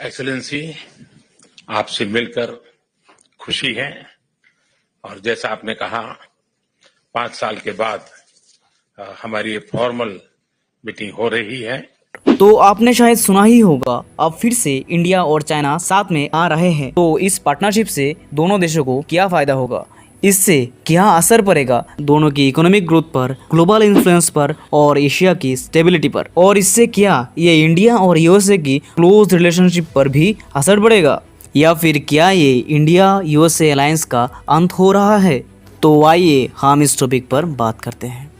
Excellency, आपसे मिलकर खुशी है। और जैसा आपने कहा, 5 साल के बाद हमारी ये फॉर्मल मीटिंग हो रही है। तो आपने शायद सुना ही होगा, अब फिर से इंडिया और चाइना साथ में आ रहे हैं। तो इस पार्टनरशिप से दोनों देशों को क्या फायदा होगा, इससे क्या असर पड़ेगा दोनों की इकोनॉमिक ग्रोथ पर, ग्लोबल इन्फ्लुएंस पर और एशिया की स्टेबिलिटी पर, और इससे क्या ये इंडिया और यूएसए की क्लोज रिलेशनशिप पर भी असर पड़ेगा, या फिर क्या ये इंडिया यूएसए अलायंस का अंत हो रहा है। तो आइए हम इस टॉपिक पर बात करते हैं।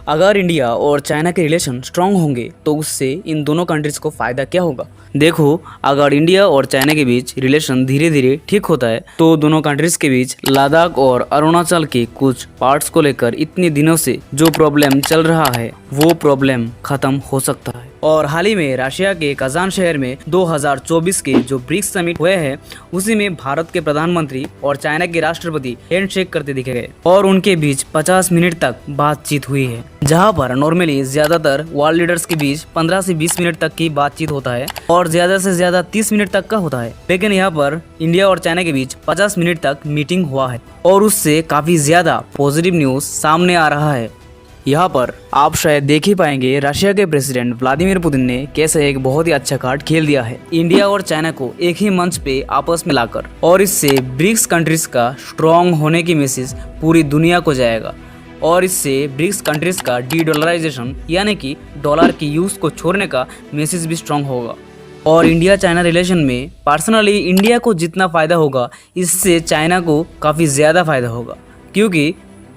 अगर इंडिया और चाइना के रिलेशन स्ट्रांग होंगे तो उससे इन दोनों कंट्रीज को फ़ायदा क्या होगा। देखो, अगर इंडिया और चाइना के बीच रिलेशन धीरे धीरे ठीक होता है तो दोनों कंट्रीज के बीच लद्दाख और अरुणाचल के कुछ पार्ट्स को लेकर इतने दिनों से जो प्रॉब्लम चल रहा है वो प्रॉब्लम खत्म हो सकता है। और हाल ही में रशिया के कजान शहर में 2024 के जो ब्रिक्स समिट हुए हैं उसी में भारत के प्रधानमंत्री और चाइना के राष्ट्रपति हैंडशेक करते दिखे गए और उनके बीच 50 मिनट तक बातचीत हुई है, जहां पर नॉर्मली ज्यादातर वर्ल्ड लीडर्स के बीच 15 से 20 मिनट तक की बातचीत होता है और ज्यादा से ज्यादा 30 मिनट तक का होता है। लेकिन यहाँ पर इंडिया और चाइना के बीच 50 मिनट तक मीटिंग हुआ है और उससे काफी ज्यादा पॉजिटिव न्यूज सामने आ रहा है। यहाँ पर आप शायद देख ही पाएंगे रशिया के प्रेसिडेंट व्लादिमीर पुतिन ने कैसे एक बहुत ही अच्छा कार्ड खेल दिया है इंडिया और चाइना को एक ही मंच पे आपस में लाकर, और इससे ब्रिक्स कंट्रीज का स्ट्रॉन्ग होने की मैसेज पूरी दुनिया को जाएगा और इससे ब्रिक्स कंट्रीज का डी डॉलराइजेशन यानी कि डॉलर की यूज को छोड़ने का मैसेज भी स्ट्रॉन्ग होगा। और इंडिया चाइना रिलेशन में पर्सनली इंडिया को जितना फायदा होगा इससे चाइना को काफ़ी ज़्यादा फायदा होगा, क्योंकि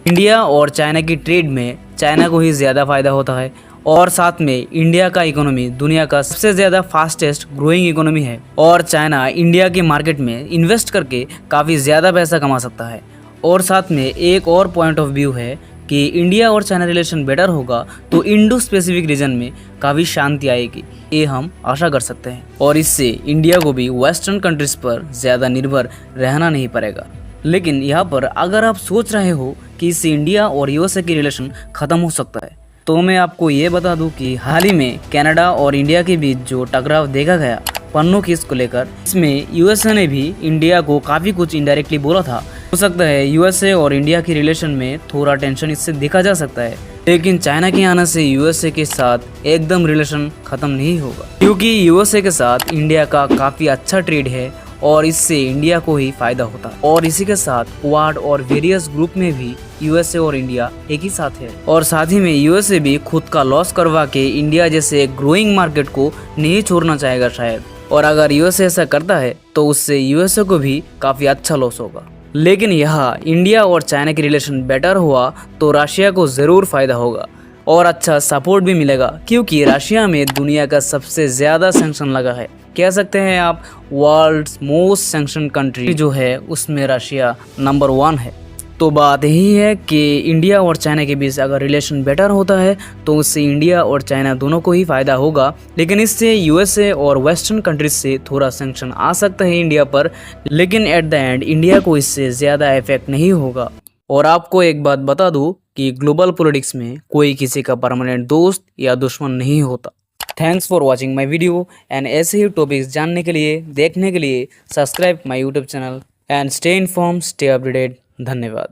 इंडिया और चाइना की ट्रेड में चाइना को ही ज़्यादा फायदा होता है और साथ में इंडिया का इकोनॉमी दुनिया का सबसे ज़्यादा फास्टेस्ट ग्रोइंग इकोनॉमी है और चाइना इंडिया के मार्केट में इन्वेस्ट करके काफ़ी ज़्यादा पैसा कमा सकता है। और साथ में एक और पॉइंट ऑफ व्यू है कि इंडिया और चाइना रिलेशन बेटर होगा तो इंडो स्पेसिफिक रीजन में काफ़ी शांति आएगी, ये हम आशा कर सकते हैं और इससे इंडिया को भी वेस्टर्न कंट्रीज पर ज़्यादा निर्भर रहना नहीं पड़ेगा। लेकिन यहाँ पर अगर आप सोच रहे हो कि इससे इंडिया और यूएसए की रिलेशन ख़त्म हो सकता है, तो मैं आपको ये बता दूं कि हाल ही में कनाडा और इंडिया के बीच जो टकराव देखा गया पन्नों केस को लेकर, इसमें यूएसए ने भी इंडिया को काफ़ी कुछ इनडायरेक्टली बोला था। हो सकता है यूएसए और इंडिया की रिलेशन में थोड़ा टेंशन इससे देखा जा सकता है, लेकिन चाइना के आने से यूएसए के साथ एकदम रिलेशन ख़त्म नहीं होगा, क्योंकि यूएसए के साथ इंडिया का काफ़ी अच्छा ट्रेड है और इससे इंडिया को ही फायदा होता है। और इसी के साथ क्वाड और वेरियस ग्रुप में भी यूएसए और इंडिया एक ही साथ है और साथ ही में यूएसए भी खुद का लॉस करवा के इंडिया जैसे ग्रोइंग मार्केट को नहीं छोड़ना चाहेगा शायद, और अगर यूएसए ऐसा करता है तो उससे यूएसए को भी काफ़ी अच्छा लॉस होगा। लेकिन यहाँ इंडिया और चाइना की रिलेशन बेटर हुआ तो रशिया को ज़रूर फायदा होगा और अच्छा सपोर्ट भी मिलेगा, क्योंकि रशिया में दुनिया का सबसे ज़्यादा सैंक्शन लगा है। कह सकते हैं आप वर्ल्ड्स मोस्ट सैंक्शन कंट्री जो है उसमें रशिया नंबर 1 है। तो बात यही है कि इंडिया और चाइना के बीच अगर रिलेशन बेटर होता है तो उससे इंडिया और चाइना दोनों को ही फ़ायदा होगा, लेकिन इससे यूएसए और वेस्टर्न कंट्रीज से थोड़ा सैंक्शन आ सकता है इंडिया पर, लेकिन एट द एंड इंडिया को इससे ज़्यादा इफेक्ट नहीं होगा। और आपको एक बात बता दूं कि ग्लोबल पॉलिटिक्स में कोई किसी का परमानेंट दोस्त या दुश्मन नहीं होता। Thanks for watching my video and ऐसे ही टॉपिक्स जानने के लिए, देखने के लिए subscribe my YouTube channel and stay inform, stay updated. धन्यवाद।